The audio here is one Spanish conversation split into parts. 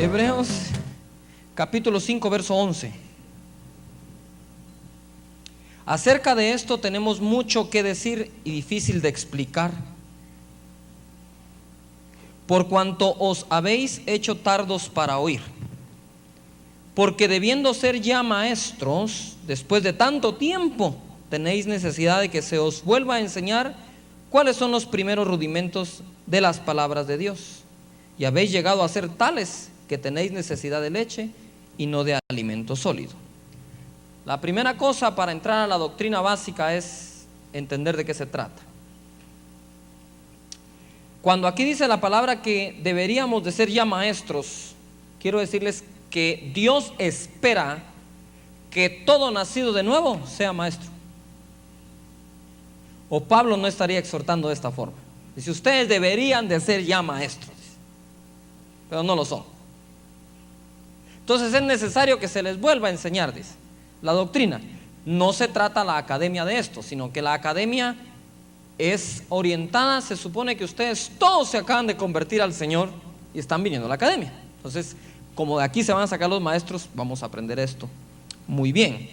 Hebreos capítulo 5 verso 11. Acerca de esto tenemos mucho que decir y difícil de explicar, por cuanto os habéis hecho tardos para oír. Porque debiendo ser ya maestros, después de tanto tiempo, tenéis necesidad de que se os vuelva a enseñar cuáles son los primeros rudimentos de las palabras de Dios. Y habéis llegado a ser tales que tenéis necesidad de leche y no de alimento sólido. La primera cosa para entrar a la doctrina básica es entender de qué se trata. Cuando aquí dice la palabra que deberíamos de ser ya maestros, quiero decirles que Dios espera que todo nacido de nuevo sea maestro. O Pablo no estaría exhortando de esta forma. Dice, ustedes deberían de ser ya maestros, pero no lo son. Entonces es necesario que se les vuelva a enseñar, dice, la doctrina. No se trata la academia de esto, sino que la academia es orientada, se supone que ustedes todos se acaban de convertir al Señor y están viniendo a la academia. Entonces, como de aquí se van a sacar los maestros, vamos a aprender esto muy bien.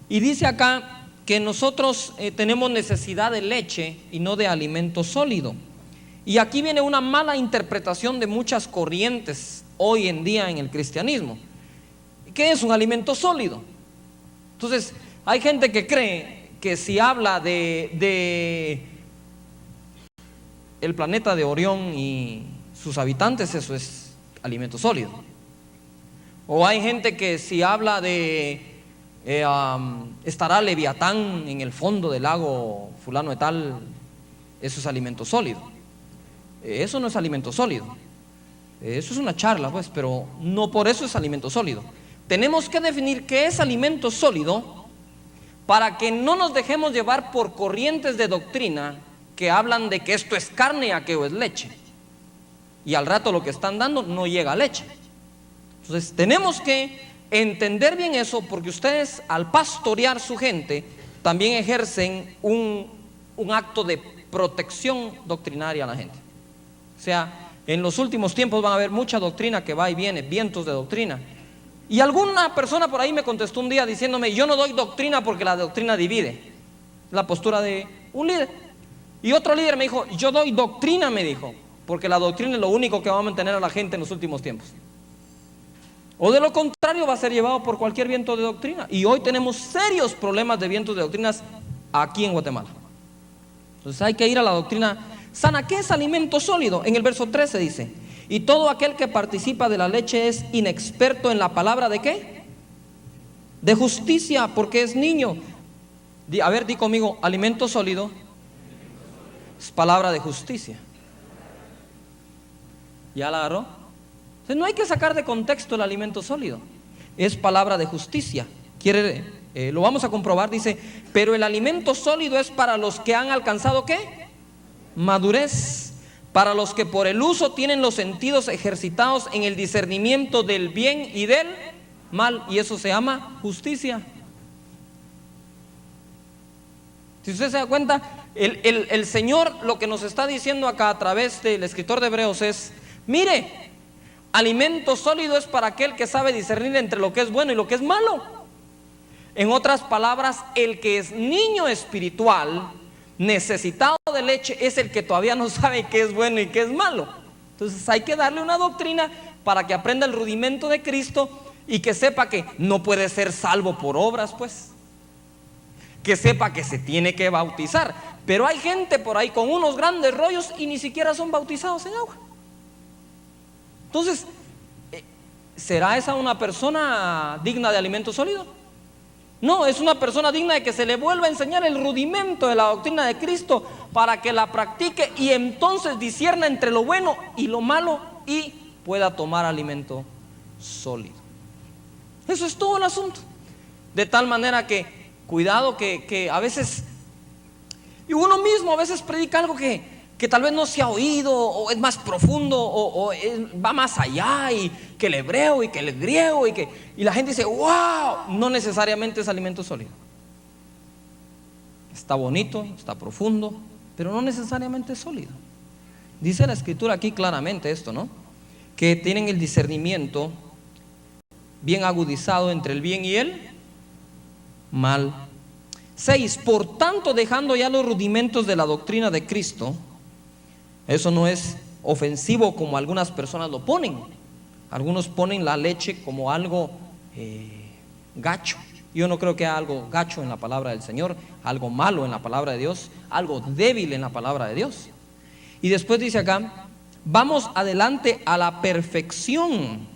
Y dice acá que nosotros tenemos necesidad de leche y no de alimento sólido. Y aquí viene una mala interpretación de muchas corrientes hoy en día en el cristianismo. ¿Qué es un alimento sólido? Entonces, hay gente que cree que si habla de el planeta de Orión y sus habitantes, eso es alimento sólido. O hay gente que si habla de estará Leviatán en el fondo del lago fulano de tal, eso es alimento sólido. Eso no es alimento sólido. Eso es una charla, pues, pero no por eso es alimento sólido. Tenemos que definir qué es alimento sólido para que no nos dejemos llevar por corrientes de doctrina que hablan de que esto es carne y aquello es leche. Y al rato lo que están dando no llega a leche. Entonces tenemos que entender bien eso, porque ustedes al pastorear su gente también ejercen un acto de protección doctrinaria a la gente. O sea, en los últimos tiempos van a haber mucha doctrina que va y viene, vientos de doctrina. Y alguna persona por ahí me contestó un día diciéndome, yo no doy doctrina porque la doctrina divide. La postura de un líder. Y otro líder me dijo, yo doy doctrina, me dijo, porque la doctrina es lo único que va a mantener a la gente en los últimos tiempos. O de lo contrario va a ser llevado por cualquier viento de doctrina. Y hoy tenemos serios problemas de vientos de doctrinas aquí en Guatemala. Entonces hay que ir a la doctrina sana. ¿Qué es alimento sólido? En el verso 13 dice, y todo aquel que participa de la leche es inexperto en la palabra ¿de qué? De justicia, porque es niño. A ver, di conmigo, alimento sólido es palabra de justicia. ¿Ya la agarró? Entonces no hay que sacar de contexto el alimento sólido. Es palabra de justicia. Lo vamos a comprobar, dice, pero el alimento sólido es para los que han alcanzado ¿qué? Madurez, para los que por el uso tienen los sentidos ejercitados en el discernimiento del bien y del mal, y eso se llama justicia. Si usted se da cuenta, el Señor lo que nos está diciendo acá a través del escritor de Hebreos es, mire, alimento sólido es para aquel que sabe discernir entre lo que es bueno y lo que es malo. En otras palabras, el que es niño espiritual necesitado de leche es el que todavía no sabe qué es bueno y qué es malo. Entonces hay que darle una doctrina para que aprenda el rudimento de Cristo y que sepa que no puede ser salvo por obras, pues. Que sepa que se tiene que bautizar. Pero hay gente por ahí con unos grandes rollos y ni siquiera son bautizados en agua. Entonces, ¿será esa una persona digna de alimento sólido? No, es una persona digna de que se le vuelva a enseñar el rudimento de la doctrina de Cristo para que la practique y entonces discierna entre lo bueno y lo malo y pueda tomar alimento sólido. Eso es todo el asunto. De tal manera que, cuidado que a veces, y uno mismo a veces predica algo que tal vez no se ha oído, o es más profundo, o va más allá, y que el hebreo y que el griego, y la gente dice, wow, no necesariamente es alimento sólido. Está bonito, está profundo, pero no necesariamente es sólido. Dice la escritura aquí claramente esto, ¿no? que tienen el discernimiento bien agudizado entre el bien y el mal. 6. Por tanto, dejando ya los rudimentos de la doctrina de Cristo. Eso no es ofensivo como algunas personas lo ponen. Algunos ponen la leche como algo gacho. Yo no creo que haya algo gacho en la palabra del Señor, algo malo en la palabra de Dios, algo débil en la palabra de Dios. Y después dice acá: vamos adelante a la perfección,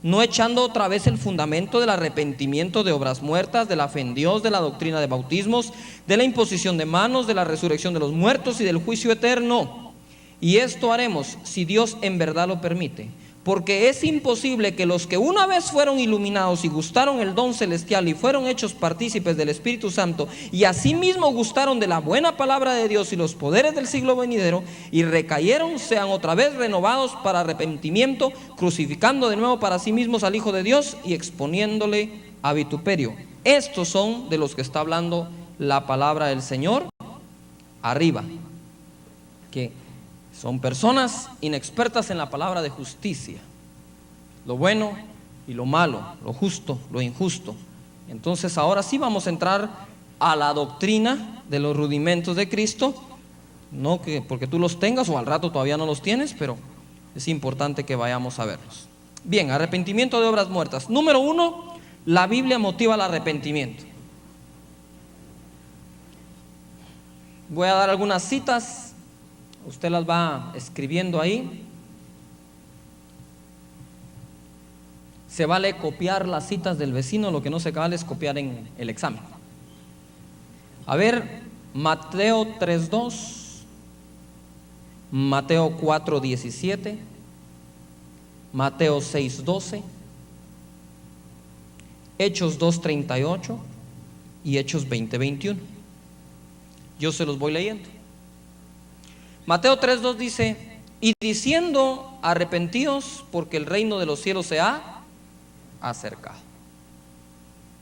no echando otra vez el fundamento del arrepentimiento de obras muertas, de la fe en Dios, de la doctrina de bautismos, de la imposición de manos, de la resurrección de los muertos y del juicio eterno. Y esto haremos si Dios en verdad lo permite, porque es imposible que los que una vez fueron iluminados y gustaron el don celestial y fueron hechos partícipes del Espíritu Santo y asimismo gustaron de la buena palabra de Dios y los poderes del siglo venidero y recayeron, sean otra vez renovados para arrepentimiento, crucificando de nuevo para sí mismos al Hijo de Dios y exponiéndole a vituperio. Estos son de los que está hablando la palabra del Señor arriba, que son personas inexpertas en la palabra de justicia, lo bueno y lo malo, lo justo, lo injusto. Entonces ahora sí vamos a entrar a la doctrina de los rudimentos de Cristo, no que porque tú los tengas o al rato todavía no los tienes, pero es importante que vayamos a verlos. Bien, arrepentimiento de obras muertas. Número 1, la Biblia motiva el arrepentimiento. Voy a dar algunas citas. Usted las va escribiendo ahí. Se vale copiar las citas del vecino, lo que no se vale es copiar en el examen. A ver, Mateo 3:2, Mateo 4:17, Mateo 6:12, Hechos 2:38 y Hechos 20:21. Yo se los voy leyendo. Mateo 3:2 dice: y diciendo, arrepentíos porque el reino de los cielos se ha acercado.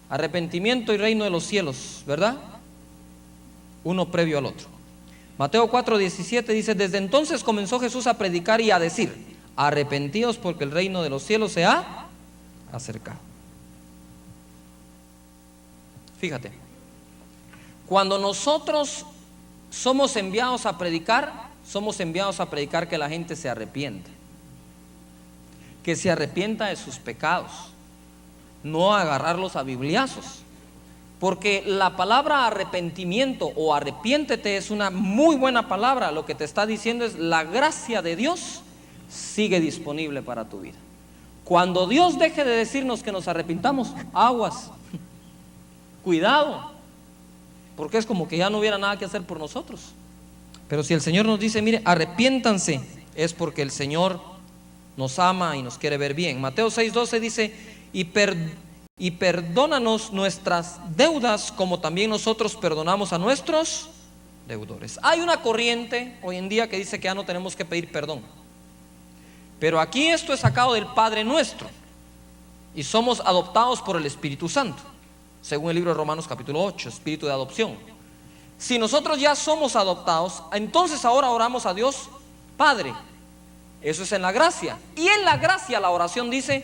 Arrepentimiento y reino de los cielos, ¿verdad? Uno previo al otro. Mateo 4:17 dice: desde entonces comenzó Jesús a predicar y a decir: arrepentíos porque el reino de los cielos se ha acercado. Fíjate, cuando nosotros somos enviados a predicar, somos enviados a predicar que la gente se arrepiente, que se arrepienta de sus pecados, no agarrarlos a bibliazos, porque la palabra arrepentimiento o arrepiéntete es una muy buena palabra. Lo que te está diciendo es: la gracia de Dios sigue disponible para tu vida. Cuando Dios deje de decirnos que nos arrepintamos, aguas, cuidado, porque es como que ya no hubiera nada que hacer por nosotros. Pero si el Señor nos dice: mire, arrepiéntanse, es porque el Señor nos ama y nos quiere ver bien. Mateo 6:12 dice: y perdónanos nuestras deudas como también nosotros perdonamos a nuestros deudores. Hay una corriente hoy en día que dice que ya no tenemos que pedir perdón, pero aquí esto es sacado del Padre Nuestro y somos adoptados por el Espíritu Santo, según el libro de Romanos capítulo 8, espíritu de adopción. Si nosotros ya somos adoptados, entonces ahora oramos a Dios Padre. Eso es en la gracia. Y en la gracia la oración dice: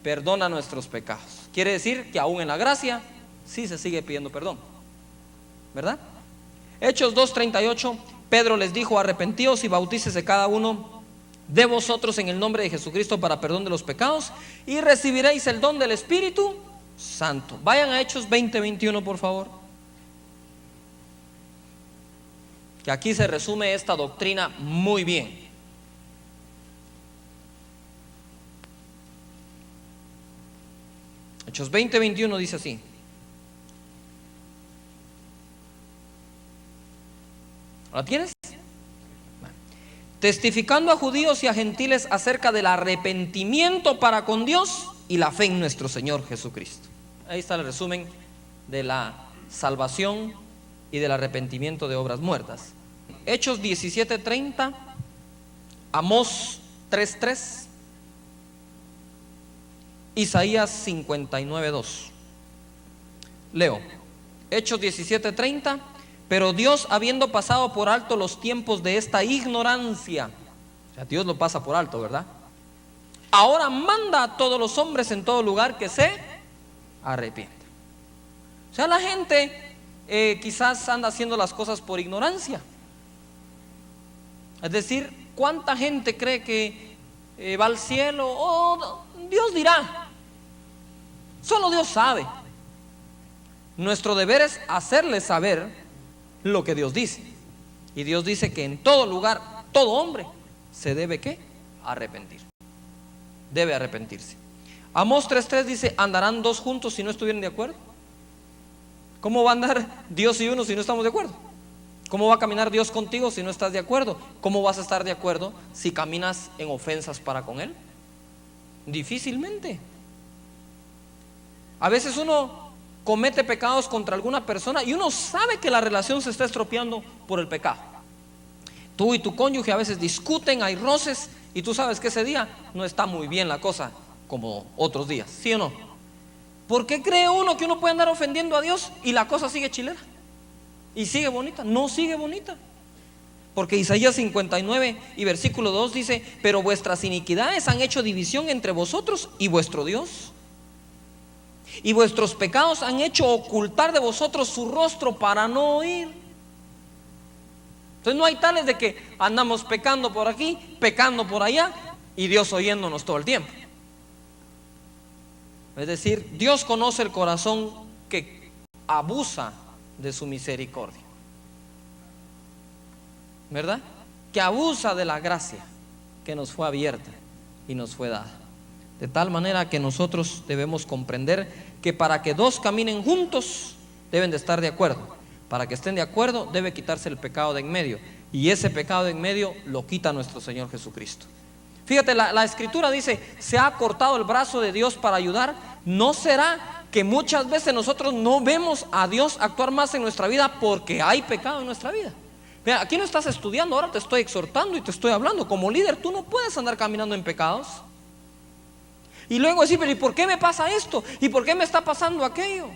perdona nuestros pecados. Quiere decir que aún en la gracia sí se sigue pidiendo perdón, ¿verdad? Hechos 2:38, Pedro les dijo: arrepentíos y bautícese cada uno de vosotros en el nombre de Jesucristo para perdón de los pecados y recibiréis el don del Espíritu Santo. Vayan a Hechos 20:21, por favor, que aquí se resume esta doctrina muy bien. Hechos 20:21 dice así: ¿la tienes? Testificando a judíos y a gentiles acerca del arrepentimiento para con Dios y la fe en nuestro Señor Jesucristo. Ahí está el resumen de la salvación y del arrepentimiento de obras muertas. Hechos 17:30, Amós 3:3, Isaías 59:2. Leo Hechos 17:30. Pero Dios, habiendo pasado por alto los tiempos de esta ignorancia, o sea, Dios lo pasa por alto, ¿verdad? ahora manda a todos los hombres en todo lugar que se arrepientan. O sea, la gente quizás anda haciendo las cosas por ignorancia. Es decir, ¿cuánta gente cree que va al cielo? Oh, Dios dirá. Solo Dios sabe. Nuestro deber es hacerle saber lo que Dios dice. Y Dios dice que en todo lugar, todo hombre se debe ¿qué? Arrepentir. Debe arrepentirse. Amós 3:3 dice: ¿andarán dos juntos si no estuvieran de acuerdo? ¿Cómo va a andar Dios y uno si no estamos de acuerdo? ¿Cómo va a caminar Dios contigo si no estás de acuerdo? ¿Cómo vas a estar de acuerdo si caminas en ofensas para con Él? Difícilmente. A veces uno comete pecados contra alguna persona y uno sabe que la relación se está estropeando por el pecado. Tú y tu cónyuge a veces discuten, hay roces, y tú sabes que ese día no está muy bien la cosa como otros días, ¿sí o no? ¿Por qué cree uno que uno puede andar ofendiendo a Dios y la cosa sigue chilera? Y sigue bonita. No sigue bonita. Porque Isaías 59 y versículo 2 dice: pero vuestras iniquidades han hecho división entre vosotros y vuestro Dios, y vuestros pecados han hecho ocultar de vosotros su rostro para no oír. Entonces no hay tales de que andamos pecando por aquí, pecando por allá, y Dios oyéndonos todo el tiempo. Es decir, Dios conoce el corazón que abusa de su misericordia, ¿verdad? Que abusa de la gracia que nos fue abierta y nos fue dada. De tal manera que nosotros debemos comprender que para que dos caminen juntos deben de estar de acuerdo. Para que estén de acuerdo debe quitarse el pecado de en medio, y ese pecado de en medio lo quita nuestro Señor Jesucristo. Fíjate, la escritura dice: se ha cortado el brazo de Dios para ayudar. ¿No será que muchas veces nosotros no vemos a Dios actuar más en nuestra vida porque hay pecado en nuestra vida? Mira, aquí no estás estudiando, ahora te estoy exhortando y te estoy hablando. Como líder tú no puedes andar caminando en pecados y luego decir: pero ¿y por qué me pasa esto? ¿Y por qué me está pasando aquello?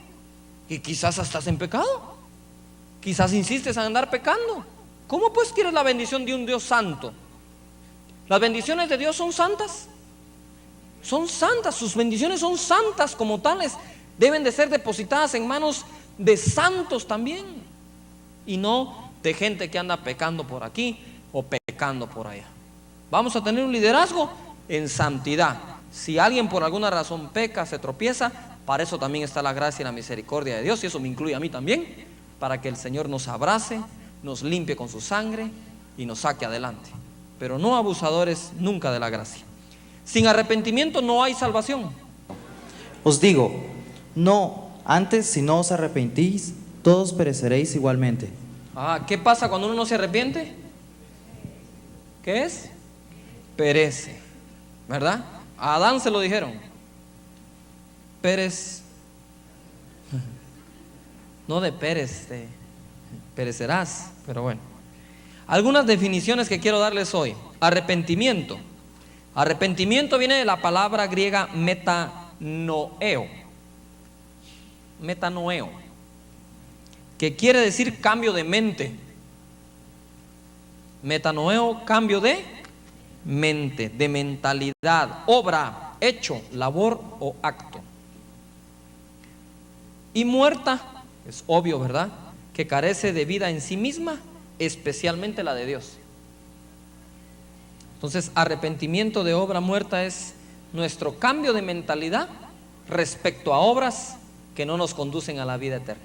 Y quizás estás en pecado, quizás insistes en andar pecando. ¿Cómo pues quieres la bendición de un Dios santo? Las bendiciones de Dios son santas. Son santas, sus bendiciones son santas como tales. Deben de ser depositadas en manos de santos también, y no de gente que anda pecando por aquí o pecando por allá. Vamos a tener un liderazgo en santidad. Si alguien por alguna razón peca, se tropieza, para eso también está la gracia y la misericordia de Dios, y eso me incluye a mí también, para que el Señor nos abrace, nos limpie con su sangre y nos saque adelante. Pero no abusadores nunca de la gracia. Sin arrepentimiento no hay salvación. Os digo, no, antes si no os arrepentís, todos pereceréis igualmente. ¿Qué pasa cuando uno no se arrepiente? ¿Qué es? Perece, ¿verdad? A Adán se lo dijeron: Pérez, no de Pérez, de perecerás. Pero bueno, algunas definiciones que quiero darles hoy. Arrepentimiento. Arrepentimiento viene de la palabra griega metanoeo. Metanoeo, que quiere decir cambio de mente. Metanoeo, cambio de mente, de mentalidad, obra, hecho, labor o acto. Y muerta, es obvio, ¿verdad?, que carece de vida en sí misma, especialmente la de Dios. Entonces, arrepentimiento de obra muerta es nuestro cambio de mentalidad respecto a obras que no nos conducen a la vida eterna.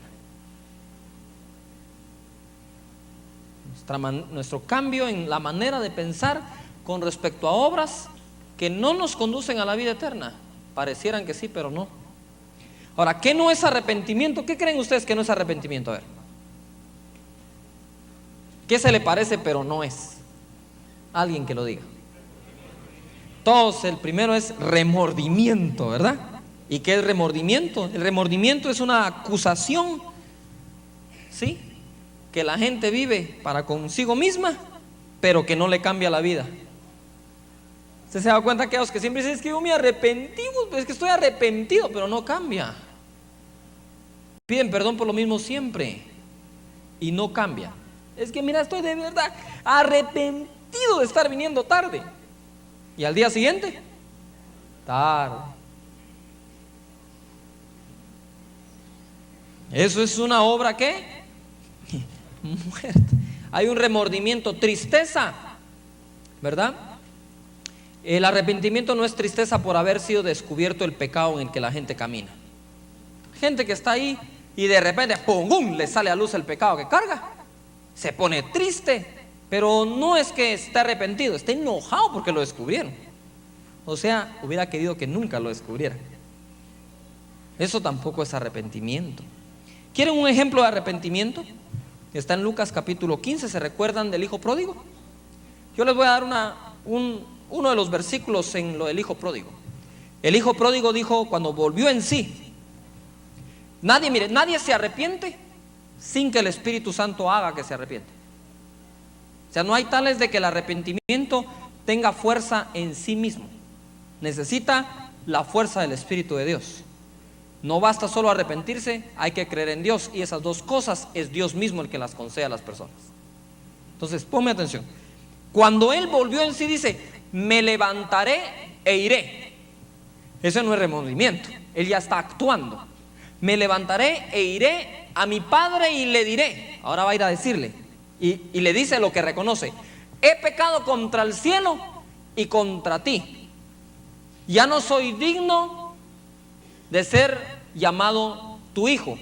Nuestro cambio en la manera de pensar con respecto a obras que no nos conducen a la vida eterna. Parecieran que sí, pero no. Ahora, ¿qué no es arrepentimiento? ¿Qué creen ustedes que no es arrepentimiento? A ver, ¿qué se le parece pero no es? Alguien que lo diga. Todos, el primero es remordimiento, ¿verdad? ¿Y qué es remordimiento? El remordimiento es una acusación, ¿sí?, que la gente vive para consigo misma, pero que no le cambia la vida. ¿Usted se da cuenta que los que siempre dicen: es que yo me arrepentí, es que estoy arrepentido, pero no cambia? Piden perdón por lo mismo siempre y no cambia. Es que mira, estoy de verdad arrepentido de estar viniendo tarde, y al día siguiente Tarde. Eso es una obra ¿qué? Muerta. Hay un remordimiento, tristeza, ¿verdad? El arrepentimiento no es tristeza por haber sido descubierto el pecado en el que la gente camina. Gente que está ahí y de repente ¡pum! ¡Bum! Le sale a luz el pecado que carga. Se pone triste, pero no es que esté arrepentido, está enojado porque lo descubrieron. O sea, hubiera querido que nunca lo descubrieran. Eso tampoco es arrepentimiento. ¿Quieren un ejemplo de arrepentimiento? Está en Lucas capítulo 15, ¿se recuerdan del hijo pródigo? Yo les voy a dar uno de los versículos en lo del hijo pródigo. El hijo pródigo dijo cuando volvió en sí, nadie se arrepiente sin que el Espíritu Santo haga que se arrepiente. O sea, no hay tales de que el arrepentimiento tenga fuerza en sí mismo. Necesita la fuerza del Espíritu de Dios. No basta solo arrepentirse, hay que creer en Dios, y esas dos cosas es Dios mismo el que las concede a las personas. Entonces, ponme atención. Cuando él volvió en sí dice, me levantaré e iré. Eso no es remordimiento, él ya está actuando. Me levantaré e iré a mi padre y le diré. Ahora va a ir a decirle, y le dice lo que reconoce: he pecado contra el cielo y contra ti. Ya no soy digno de ser llamado tu hijo.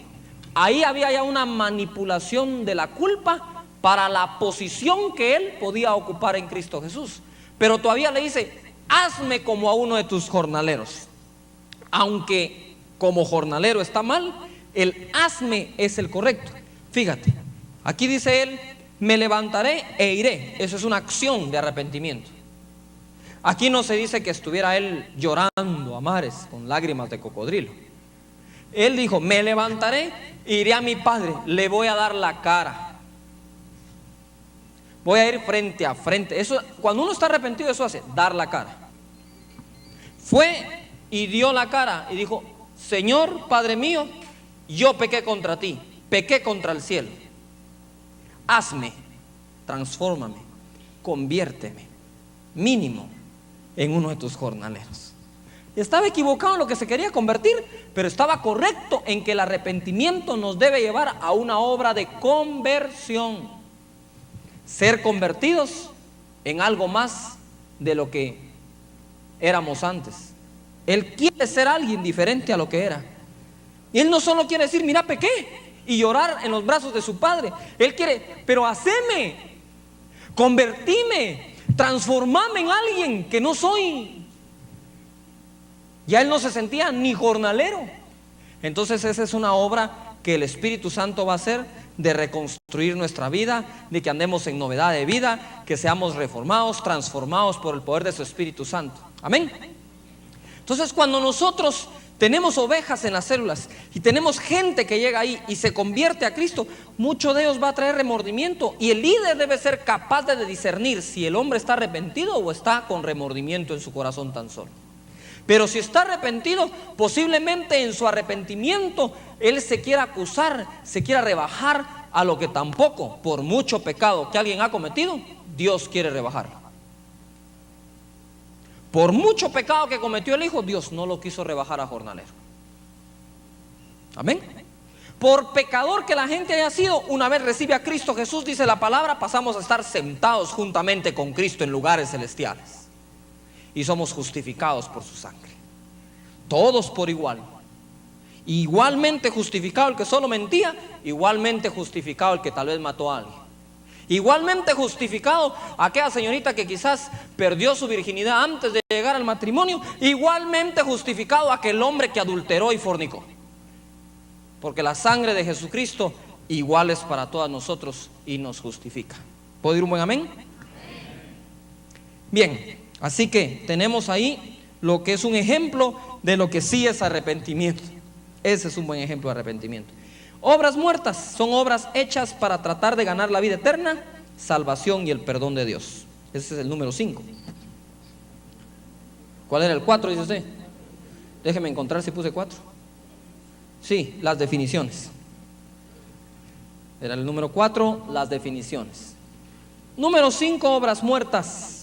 Ahí había ya una manipulación de la culpa para la posición que él podía ocupar en Cristo Jesús. Pero todavía le dice, hazme como a uno de tus jornaleros. Aunque como jornalero está mal, el hazme es el correcto. Fíjate, aquí dice él, me levantaré e iré. Eso es una acción de arrepentimiento. Aquí no se dice que estuviera él llorando a mares con lágrimas de cocodrilo. Él dijo, me levantaré, iré a mi padre, le voy a dar la cara. Voy a ir frente a frente. Eso, cuando uno está arrepentido, eso hace, dar la cara. Fue y dio la cara y dijo, Señor, Padre mío, yo pequé contra ti, pequé contra el cielo. Hazme, transfórmame, conviérteme, mínimo, en uno de tus jornaleros. Estaba equivocado en lo que se quería convertir, pero estaba correcto en que el arrepentimiento nos debe llevar a una obra de conversión. Ser convertidos en algo más de lo que éramos antes. Él quiere ser alguien diferente a lo que era. Y él no solo quiere decir, mira, pequé, y llorar en los brazos de su padre. Él quiere, pero haceme, convertime, transformame en alguien que no soy. Ya él no se sentía ni jornalero. Entonces esa es una obra que el Espíritu Santo va a hacer, de reconstruir nuestra vida, de que andemos en novedad de vida, que seamos reformados, transformados por el poder de su Espíritu Santo. Amén. Entonces cuando nosotros tenemos ovejas en las células y tenemos gente que llega ahí y se convierte a Cristo, mucho de ellos va a traer remordimiento, y el líder debe ser capaz de discernir si el hombre está arrepentido o está con remordimiento en su corazón tan solo. Pero si está arrepentido, posiblemente en su arrepentimiento él se quiera acusar, se quiera rebajar a lo que tampoco, por mucho pecado que alguien ha cometido, Dios quiere rebajarlo. Por mucho pecado que cometió el hijo, Dios no lo quiso rebajar a jornalero. Amén. Por pecador que la gente haya sido, una vez recibe a Cristo Jesús, dice la palabra, pasamos a estar sentados juntamente con Cristo en lugares celestiales. Y somos justificados por su sangre. Todos por igual. Igualmente justificado el que solo mentía, igualmente justificado el que tal vez mató a alguien. Igualmente justificado aquella señorita que quizás perdió su virginidad antes de llegar al matrimonio. Igualmente justificado aquel hombre que adulteró y fornicó. Porque la sangre de Jesucristo igual es para todos nosotros y nos justifica. ¿Puedo ir un buen amén? Bien. Así que tenemos ahí lo que es un ejemplo de lo que sí es arrepentimiento. Ese es un buen ejemplo de arrepentimiento. Obras muertas son obras hechas para tratar de ganar la vida eterna, salvación y el perdón de Dios. Ese es el número 5. ¿Cuál era el 4, dice usted? Déjeme encontrar si puse 4. Sí, las definiciones. Era el número 4, las definiciones. Número 5, obras muertas.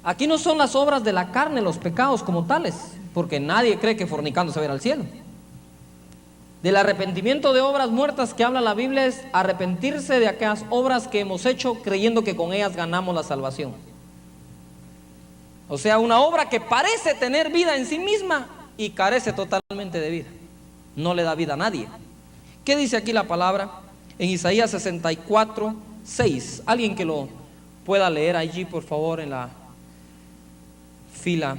Aquí no son las obras de la carne, los pecados como tales, porque nadie cree que fornicando se va a ir al cielo. Del arrepentimiento de obras muertas que habla la Biblia es arrepentirse de aquellas obras que hemos hecho creyendo que con ellas ganamos la salvación. O sea, una obra que parece tener vida en sí misma y carece totalmente de vida. No le da vida a nadie. ¿Qué dice aquí la palabra? En Isaías 64, 6. Alguien que lo pueda leer allí, por favor, en la fila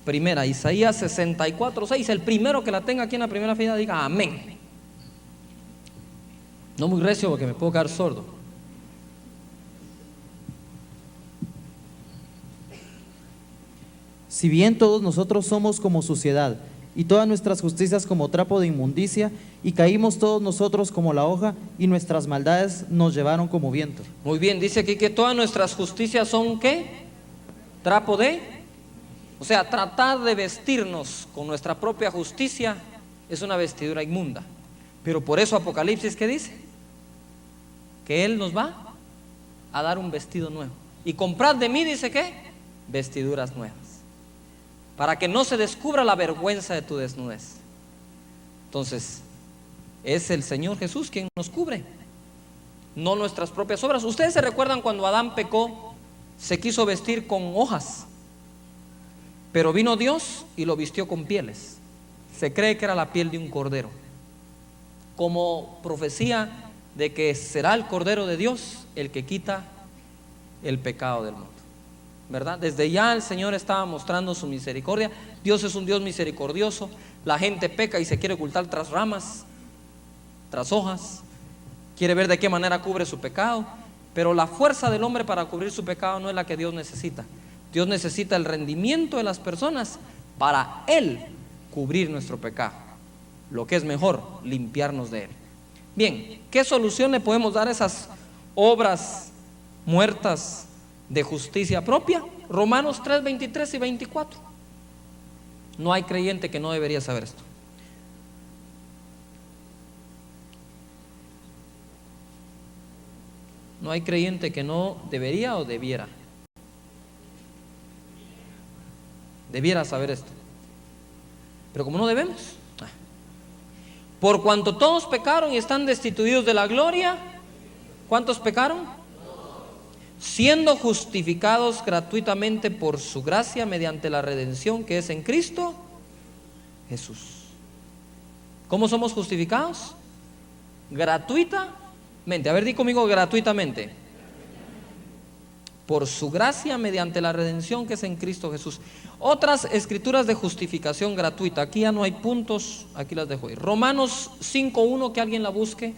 primera. Isaías 64, 6. El primero que la tenga aquí en la primera fila diga amén. No muy recio porque me puedo quedar sordo. Si bien todos nosotros somos como suciedad, y todas nuestras justicias como trapo de inmundicia, y caímos todos nosotros como la hoja, y nuestras maldades nos llevaron como viento. Muy bien, dice aquí que todas nuestras justicias son ¿qué? Trapo de, o sea, tratar de vestirnos con nuestra propia justicia es una vestidura inmunda. Pero por eso Apocalipsis, ¿qué dice? Que Él nos va a dar un vestido nuevo. Y comprad de mí, dice ¿qué? Vestiduras nuevas, para que no se descubra la vergüenza de tu desnudez. Entonces, es el Señor Jesús quien nos cubre, no nuestras propias obras. Ustedes se recuerdan cuando Adán pecó, se quiso vestir con hojas, pero vino Dios y lo vistió con pieles. Se cree que era la piel de un cordero, como profecía de que será el Cordero de Dios el que quita el pecado del mundo, ¿verdad? Desde ya el Señor estaba mostrando su misericordia. Dios es un Dios misericordioso. La gente peca y se quiere ocultar tras ramas, tras hojas, quiere ver de qué manera cubre su pecado, pero la fuerza del hombre para cubrir su pecado no es la que Dios necesita. Dios necesita el rendimiento de las personas para Él cubrir nuestro pecado. Lo que es mejor, limpiarnos de Él. Bien, ¿qué solución le podemos dar a esas obras muertas de justicia propia? Romanos 3, 23 y 24. No hay creyente que no debería saber esto. No hay creyente que no debería o debiera saber esto. Pero como no debemos, por cuanto todos pecaron y están destituidos de la gloria, ¿cuántos pecaron? Siendo justificados gratuitamente por su gracia mediante la redención que es en Cristo Jesús. ¿Cómo somos justificados? Gratuitamente. A ver, di conmigo, gratuitamente. Por su gracia mediante la redención que es en Cristo Jesús. Otras escrituras de justificación gratuita. Aquí ya no hay puntos, aquí las dejo ahí. Romanos 5:1, que alguien la busque.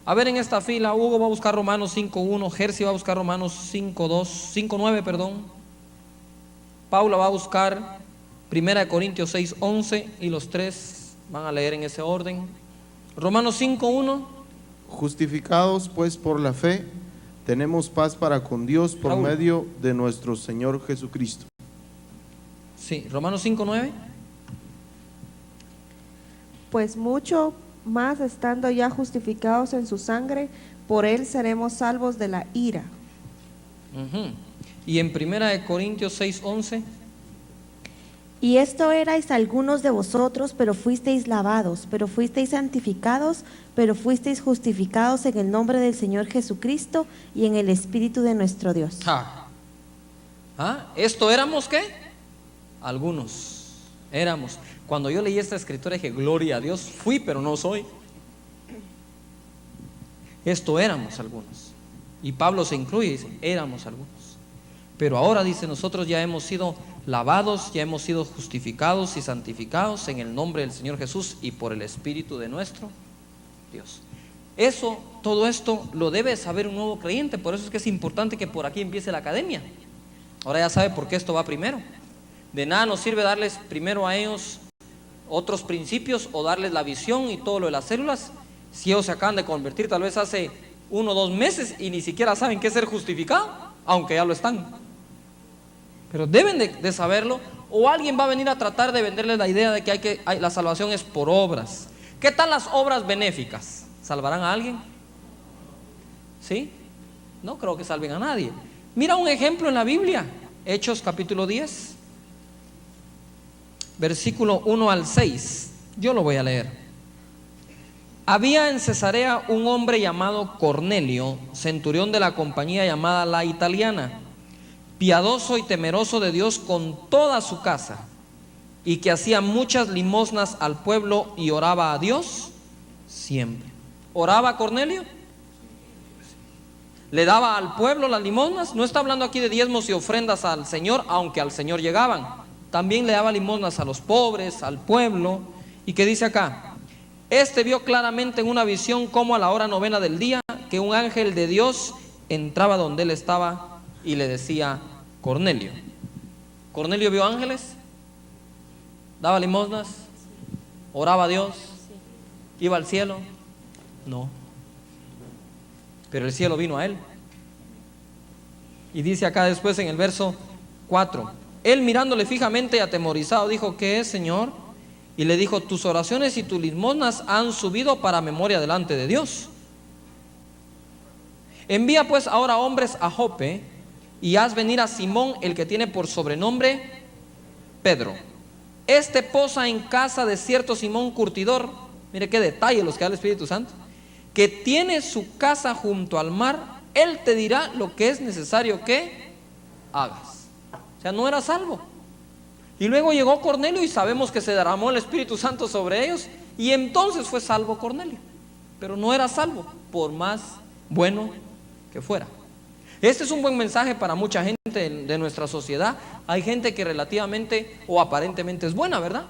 A ver, en esta fila, Hugo va a buscar Romanos 5:1, Gersi va a buscar Romanos 5:9, perdón. Paula va a buscar 1 Corintios 6:11 y los tres van a leer en ese orden. Romanos 5:1. Justificados pues por la fe, tenemos paz para con Dios por Raúl. medio de nuestro Señor Jesucristo. Sí, Romanos 5:9. Pues mucho más estando ya justificados en su sangre, por él seremos salvos de la ira. Y en 1 Corintios 6:11. Y esto erais algunos de vosotros, pero fuisteis lavados, pero fuisteis santificados, pero fuisteis justificados en el nombre del Señor Jesucristo y en el Espíritu de nuestro Dios. ¿Esto éramos qué? Algunos éramos. Cuando yo leí esta escritura dije, gloria a Dios, fui pero no soy. Esto éramos algunos. Y Pablo se incluye y dice, éramos algunos. Pero ahora dice, nosotros ya hemos sido lavados, ya hemos sido justificados y santificados en el nombre del Señor Jesús y por el Espíritu de nuestro Dios. Todo esto lo debe saber un nuevo creyente. Por eso es que es importante que por aquí empiece la academia. Ahora ya sabe por qué esto va primero. De nada nos sirve darles primero a ellos otros principios o darles la visión y todo lo de las células si ellos se acaban de convertir tal vez hace 1 o 2 meses y ni siquiera saben qué es ser justificado, aunque ya lo están. Pero deben de saberlo, o alguien va a venir a tratar de venderles la idea de que la salvación es por obras. ¿Qué tal las obras benéficas? ¿Salvarán a alguien? ¿Sí? No creo que salven a nadie. Mira un ejemplo en la Biblia, Hechos capítulo 10, versículo 1 al 6. Yo lo voy a leer. Había en Cesarea un hombre llamado Cornelio, centurión de la compañía llamada La Italiana, piadoso y temeroso de Dios con toda su casa, y que hacía muchas limosnas al pueblo y oraba a Dios siempre. ¿Oraba Cornelio? ¿Le daba al pueblo las limosnas? No está hablando aquí de diezmos y ofrendas al Señor, aunque al Señor llegaban. También le daba limosnas a los pobres, al pueblo. ¿Y qué dice acá? Este vio claramente en una visión como a la hora novena del día, que un ángel de Dios entraba donde él estaba y le decía: Cornelio. ¿Cornelio vio ángeles? ¿Daba limosnas? ¿Oraba a Dios? ¿Iba al cielo? No. Pero el cielo vino a él. Y dice acá después en el verso 4: él mirándole fijamente y atemorizado dijo: ¿qué es, Señor? Y le dijo: tus oraciones y tus limosnas han subido para memoria delante de Dios. Envía pues ahora hombres a Jope y haz venir a Simón, el que tiene por sobrenombre Pedro. Este posa en casa de cierto Simón curtidor. Mire qué detalle los que da el Espíritu Santo, que tiene su casa junto al mar. Él te dirá lo que es necesario que hagas. O sea, no era salvo. Y luego llegó Cornelio y sabemos que se derramó el Espíritu Santo sobre ellos, y entonces fue salvo Cornelio. Pero no era salvo, por más bueno que fuera. Este es un buen mensaje para mucha gente de nuestra sociedad. Hay gente que relativamente o aparentemente es buena, ¿verdad?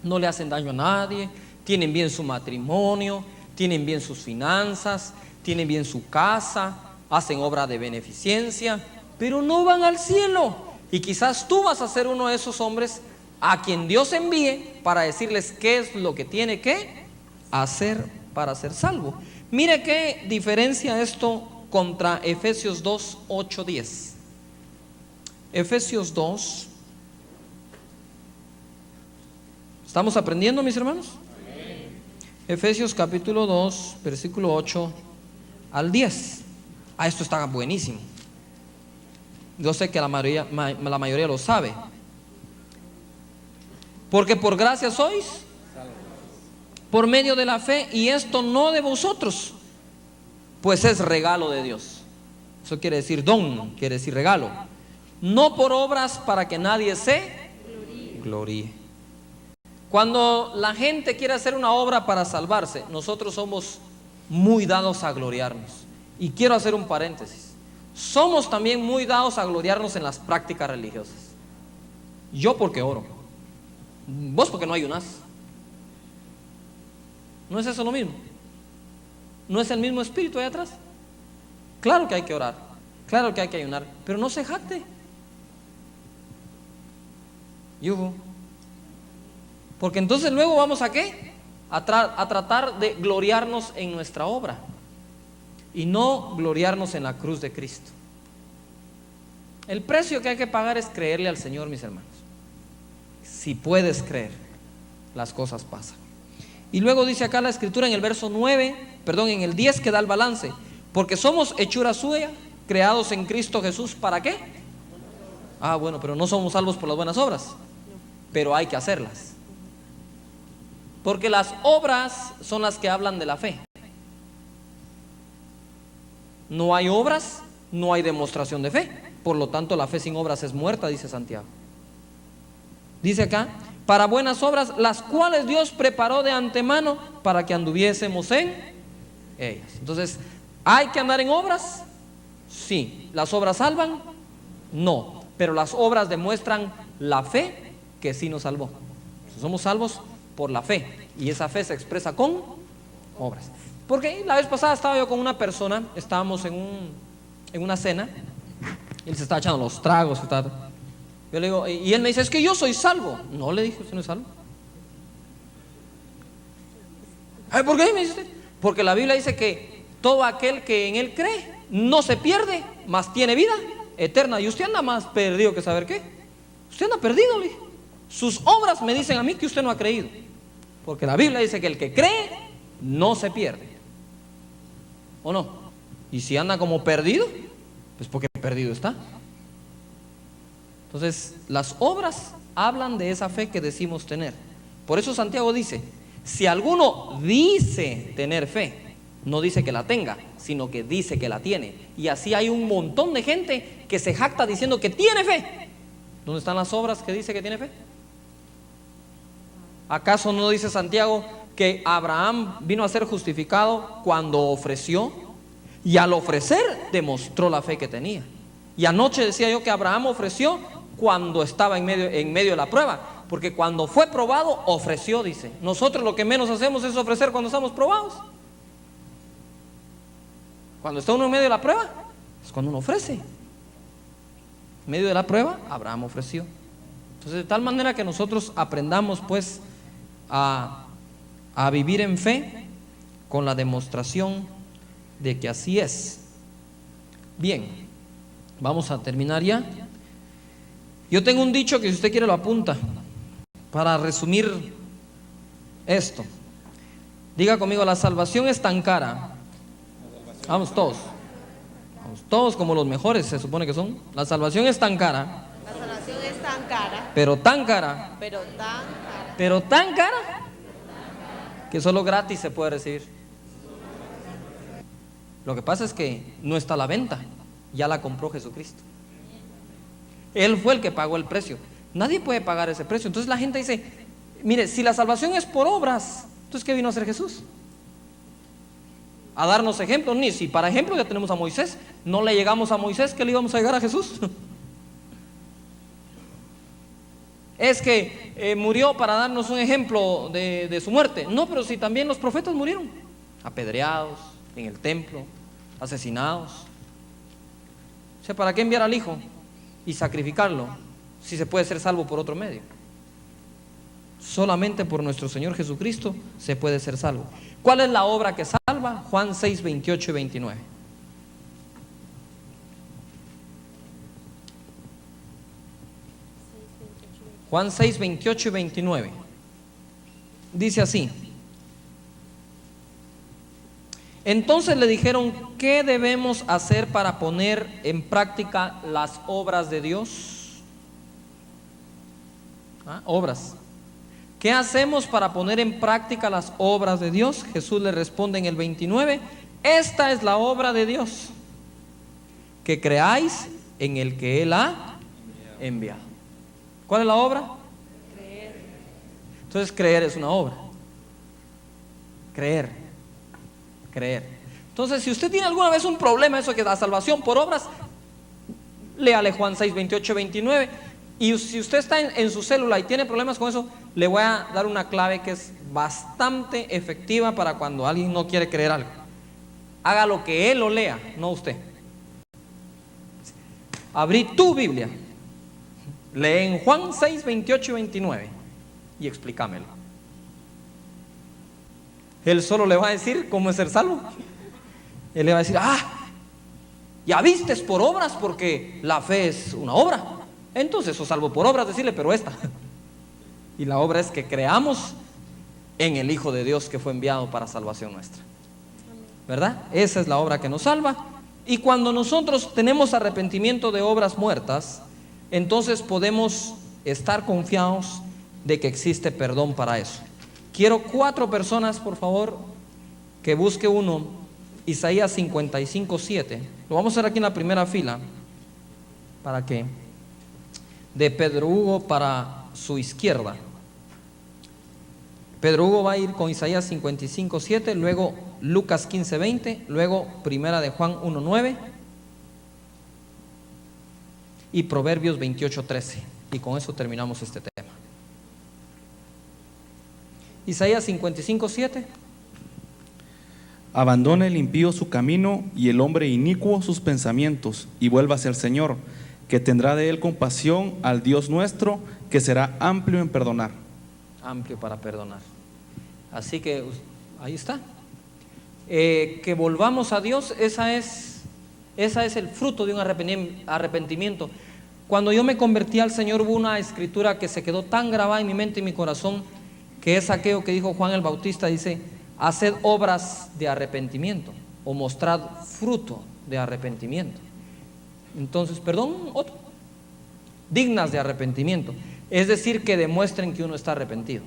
No le hacen daño a nadie, tienen bien su matrimonio, tienen bien sus finanzas, tienen bien su casa, hacen obra de beneficencia, pero no van al cielo. Y quizás tú vas a ser uno de esos hombres a quien Dios envíe para decirles qué es lo que tiene que hacer para ser salvo. Mire qué diferencia esto contra Efesios 2, 8, 10. Efesios 2. ¿Estamos aprendiendo, mis hermanos? Efesios capítulo 2, versículo 8 al 10. Esto está buenísimo. Yo sé que la mayoría lo sabe. Porque por gracia sois por medio de la fe, y esto no de vosotros, pues es regalo de Dios. Eso quiere decir don, quiere decir regalo. No por obras para que nadie se gloríe. Cuando la gente quiere hacer una obra para salvarse, nosotros somos muy dados a gloriarnos. Y quiero hacer un paréntesis. Somos también muy dados a gloriarnos en las prácticas religiosas. Yo porque oro, vos porque no ayunás. ¿No es eso lo mismo? ¿No es el mismo espíritu ahí atrás? Claro que hay que orar, claro que hay que ayunar, pero no se jacte. Yuhu. Porque entonces luego vamos a ¿qué? A tratar de gloriarnos en nuestra obra y no gloriarnos en la cruz de Cristo. El precio que hay que pagar es creerle al Señor, mis hermanos. Si puedes creer, las cosas pasan. Y luego dice acá la escritura en el verso 9, en el 10, que da el balance: porque somos hechura suya, creados en Cristo Jesús, ¿para qué? Bueno, pero no somos salvos por las buenas obras, pero hay que hacerlas. Porque las obras son las que hablan de la fe. No hay obras, no hay demostración de fe. Por lo tanto, la fe sin obras es muerta, dice Santiago. Dice acá: para buenas obras, las cuales Dios preparó de antemano para que anduviésemos en ellas. Entonces, ¿hay que andar en obras? Sí. ¿Las obras salvan? No. Pero las obras demuestran la fe que sí nos salvó. Somos salvos por la fe, y esa fe se expresa con obras. Porque la vez pasada estaba yo con una persona, estábamos en una cena, y él se estaba echando los tragos y tal. Yo le digo, y él me dice: es que yo soy salvo. No, le dije: usted no es salvo. ¿Por qué? Me dice usted. Porque la Biblia dice que todo aquel que en él cree no se pierde, mas tiene vida eterna. Y usted anda más perdido que saber qué. Usted anda perdido, le dije. Sus obras me dicen a mí que usted no ha creído. Porque la Biblia dice que el que cree no se pierde. ¿O no? Y si anda como perdido, Pues porque perdido está. Entonces, las obras hablan de esa fe que decimos tener. Por eso Santiago dice, si alguno dice tener fe, no dice que la tenga, sino que dice que la tiene. Y así hay un montón de gente que se jacta diciendo que tiene fe. ¿Dónde están las obras que dice que tiene fe? ¿Acaso no dice Santiago que Abraham vino a ser justificado cuando ofreció? Y al ofrecer demostró la fe que tenía. Y anoche decía yo que Abraham ofreció cuando estaba en medio de la prueba, porque cuando fue probado ofreció, dice. Nosotros lo que menos hacemos es ofrecer cuando estamos probados. Cuando está uno en medio de la prueba es cuando uno ofrece. En medio de la prueba Abraham ofreció. Entonces, de tal manera que nosotros aprendamos pues a vivir en fe con la demostración de que así es. Bien, vamos a terminar ya. Yo tengo un dicho que si usted quiere lo apunta para resumir esto. Diga conmigo, la salvación es tan cara. Vamos todos como los mejores se supone que son. La salvación es tan cara. La salvación es tan cara, Pero tan cara, pero tan cara. pero tan cara, que solo gratis se puede recibir. Lo que pasa es que no está a la venta, ya la compró Jesucristo. Él fue el que pagó el precio. Nadie puede pagar ese precio. Entonces la gente dice, mire, si la salvación es por obras, entonces ¿qué vino a hacer Jesús? A darnos ejemplos. Ni si para ejemplo ya tenemos a Moisés. No le llegamos a Moisés, ¿qué le íbamos a llegar a Jesús? Es que murió para darnos un ejemplo de su muerte. No, pero si también los profetas murieron apedreados en el templo, asesinados. O sea, ¿para qué enviar al Hijo y sacrificarlo si se puede ser salvo por otro medio? Solamente por nuestro Señor Jesucristo se puede ser salvo. ¿Cuál es la obra que salva? Juan 6, 28 y 29. Juan 6, 28 y 29. Dice así: entonces le dijeron, ¿qué debemos hacer para poner en práctica las obras de Dios? Obras. ¿Qué hacemos para poner en práctica las obras de Dios? Jesús le responde en el 29, esta es la obra de Dios, que creáis en el que Él ha enviado. ¿Cuál es la obra? Creer. Entonces creer es una obra. Creer. Entonces, si usted tiene alguna vez un problema, eso que es la salvación por obras, léale Juan 6, 28, 29. Y si usted está en su célula y tiene problemas con eso, le voy a dar una clave que es bastante efectiva para cuando alguien no quiere creer algo. Haga lo que él lo lea, no usted. Abrí tu Biblia, lee en Juan 6, 28 y 29 y explícamelo. Él solo le va a decir cómo es ser salvo. Él le va a decir, ya vistes por obras, porque la fe es una obra. Entonces sos salvo por obras, decirle, pero esta. Y la obra es que creamos en el Hijo de Dios que fue enviado para salvación nuestra. ¿Verdad? Esa es la obra que nos salva. Y cuando nosotros tenemos arrepentimiento de obras muertas, entonces podemos estar confiados de que existe perdón para eso. Quiero 4 personas, por favor, que busque uno, Isaías 55, 7. Lo vamos a hacer aquí en la primera fila, para que de Pedro Hugo para su izquierda. Pedro Hugo va a ir con Isaías 55, 7, luego Lucas 15, 20, luego Primera de Juan 1, 9 y Proverbios 28, 13. Y con eso terminamos este tema. Isaías 55, 7. Abandone el impío su camino y el hombre inicuo sus pensamientos, y vuelva hacia el Señor, que tendrá de él compasión, al Dios nuestro, que será amplio en perdonar. Amplio para perdonar. Así que ahí está. Que volvamos a Dios, esa es el fruto de un arrepentimiento. Cuando yo me convertí al Señor, hubo una escritura que se quedó tan grabada en mi mente y mi corazón, que es aquello que dijo Juan el Bautista, dice: haced obras de arrepentimiento o mostrad fruto de arrepentimiento. Entonces, perdón, otro. Dignas de arrepentimiento. Es decir, que demuestren que uno está arrepentido,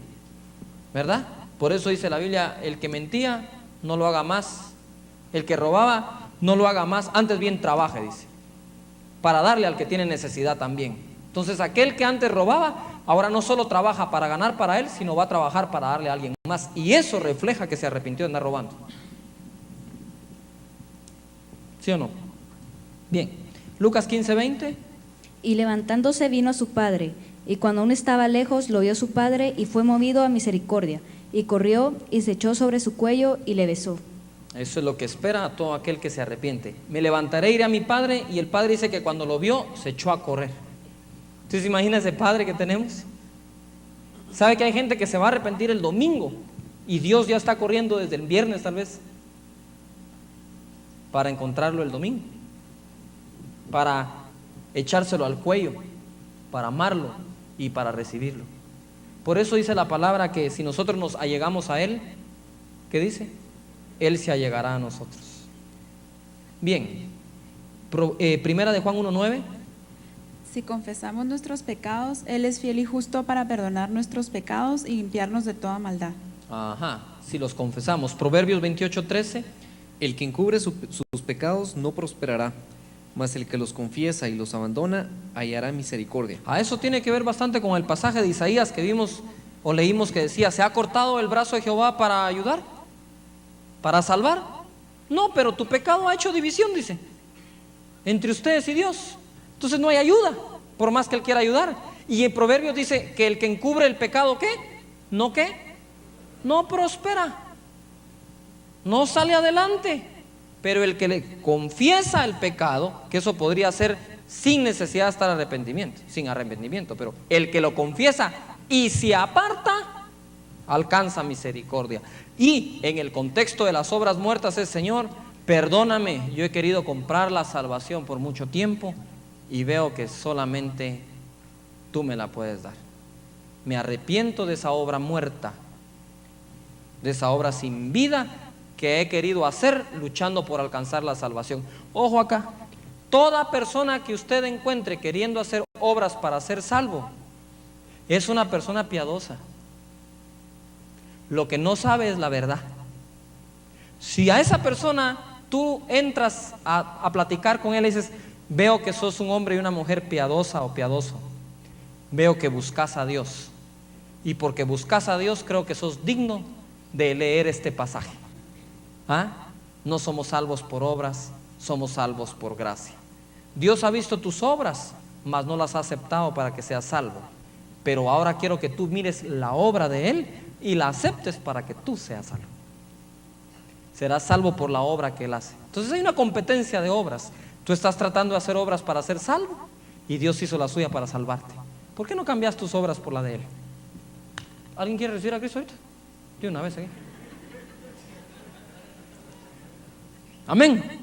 ¿verdad? Por eso dice la Biblia, el que mentía, no lo haga más. El que robaba, no lo haga más. Antes bien trabaje, dice, para darle al que tiene necesidad también. Entonces, aquel que antes robaba, ahora no solo trabaja para ganar para él, sino va a trabajar para darle a alguien más. Y eso refleja que se arrepintió de andar robando. ¿Sí o no? Bien. Lucas 15:20. Y levantándose vino a su padre, y cuando aún estaba lejos lo vio su padre, y fue movido a misericordia, y corrió y se echó sobre su cuello y le besó. Eso es lo que espera a todo aquel que se arrepiente. Me levantaré, iré a mi padre, y el padre dice que cuando lo vio se echó a correr. ¿Usted se imagina ese padre que tenemos? ¿Sabe que hay gente que se va a arrepentir el domingo y Dios ya está corriendo desde el viernes tal vez para encontrarlo el domingo, para echárselo al cuello, para amarlo y para recibirlo? Por eso dice la palabra que si nosotros nos allegamos a Él, ¿qué dice? Él se allegará a nosotros. Bien, primera de Juan 1:9. Si confesamos nuestros pecados, Él es fiel y justo para perdonar nuestros pecados y limpiarnos de toda maldad. Ajá, si los confesamos. Proverbios 28:13. El que encubre sus pecados no prosperará, mas el que los confiesa y los abandona hallará misericordia. A eso tiene que ver bastante con el pasaje de Isaías que vimos o leímos que decía, ¿se ha cortado el brazo de Jehová para ayudar? ¿Para salvar? No, pero tu pecado ha hecho división, dice, entre ustedes y Dios. Entonces no hay ayuda, por más que Él quiera ayudar. Y en Proverbios dice que el que encubre el pecado, ¿qué? ¿No qué? No prospera, no sale adelante. Pero el que le confiesa el pecado, que eso podría ser sin necesidad de estar arrepentimiento, sin arrepentimiento, pero el que lo confiesa y se aparta, alcanza misericordia. Y en el contexto de las obras muertas es: Señor, perdóname, yo he querido comprar la salvación por mucho tiempo y veo que solamente tú me la puedes dar. Me arrepiento de esa obra muerta, de esa obra sin vida que he querido hacer luchando por alcanzar la salvación. Ojo acá, toda persona que usted encuentre queriendo hacer obras para ser salvo es una persona piadosa. Lo que no sabe es la verdad. Si a esa persona tú entras a platicar con él y dices: veo que sos un hombre y una mujer piadosa o piadoso, veo que buscas a Dios, y porque buscas a Dios creo que sos digno de leer este pasaje. No somos salvos por obras, somos salvos por gracia. Dios ha visto tus obras, mas no las ha aceptado para que seas salvo. Pero ahora quiero que tú mires la obra de Él y la aceptes para que tú seas salvo. Serás salvo por la obra que Él hace. Entonces hay una competencia de obras. Tú estás tratando de hacer obras para ser salvo y Dios hizo la suya para salvarte. ¿Por qué no cambias tus obras por la de Él? ¿Alguien quiere recibir a Cristo ahorita? De una vez aquí. Amén.